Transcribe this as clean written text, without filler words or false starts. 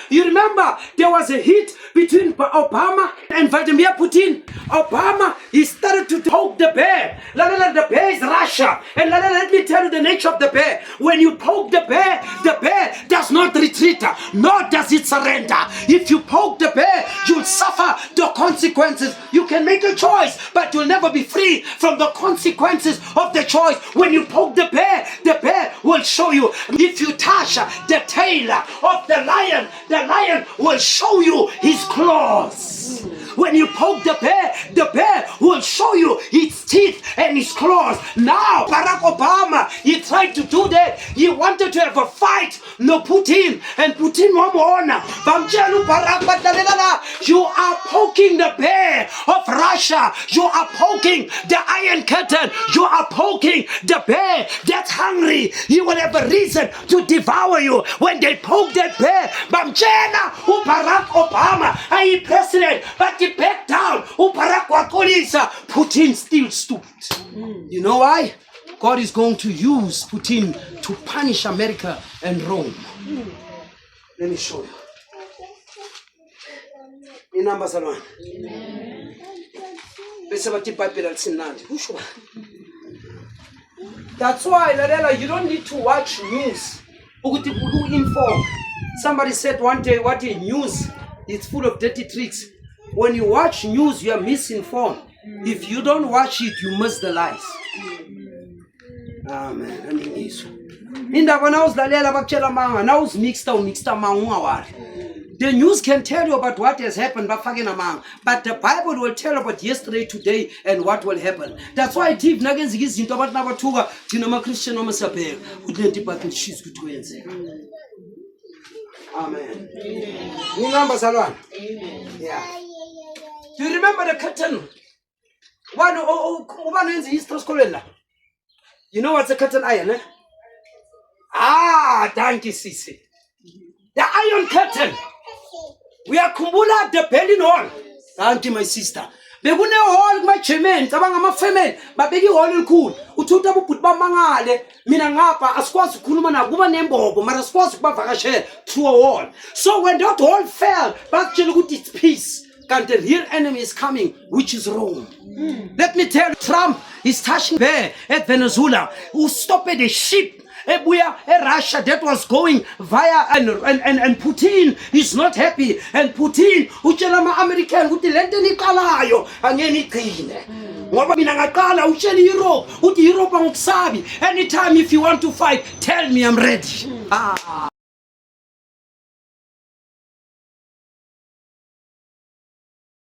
You remember there was a hit between Obama and Vladimir Putin. Obama, he started to poke the bear. The bear is Russia. And let me tell you the nature of the bear. When you poke the bear does not retreat, nor does it surrender. If you poke the bear, you'll suffer the consequences. You can make a choice, but you'll never be free from the consequences of the choice. When you poke the bear will show you. If you touch the tail of the lion will show you his claws. When you poke the bear will show you its teeth and its claws. Now, Barack Obama, he tried to do that. He wanted to have a fight. No, Putin. And Putin, you are poking the bear of Russia. You are poking the Iron Curtain. You are poking the bear that's hungry. He will have a reason to devour you. When they poke that bear, Barack Obama, I president, but he backed down. Barack Wakolisa, Putin still stood. You know why? God is going to use Putin to punish America and Rome. Let me show you. In Numbers 1. That's why, Ladela, you don't need to watch news. Inform. Somebody said one day, what is news? It's full of dirty tricks. When you watch news, you are misinformed. If you don't watch it, you miss the lies. Amen. I mean, the news can tell you about what has happened, but the Bible will tell about yesterday, today, and what will happen. That's why deep nuggets is into about number 2 Tinama Christian Omasabe who didn't but she's good to answer. Amen. Remember Salwan? Yeah. Do you remember the curtain? One in the history school. You know what's a curtain iron, eh? Thank you, Sisi. The iron curtain. We are kumbula the Berlin Hall. Thank you, my sister. Begune hall my chairman, tabanga ma family, babeki hall cool. Uthuta bubhutba mangale, mina ngapha asikwazi ukukhuluma na kuba nembobo, mara asikwazi ukubavakashela through a wall. So when that wall fell, bakutshela ukuthi it's peace. And the real enemy is coming, which is Rome. Let me tell you, Trump is touching there at Venezuela, who stopped the ship. Russia that was going via and Putin is not happy, and Putin utshela ama-American ukuthi lento niqalayo angeke niqine ngoba mina ngaqala utshela Europe uthi Europe ngokusabi. Anytime if you want to fight, tell me, I'm ready.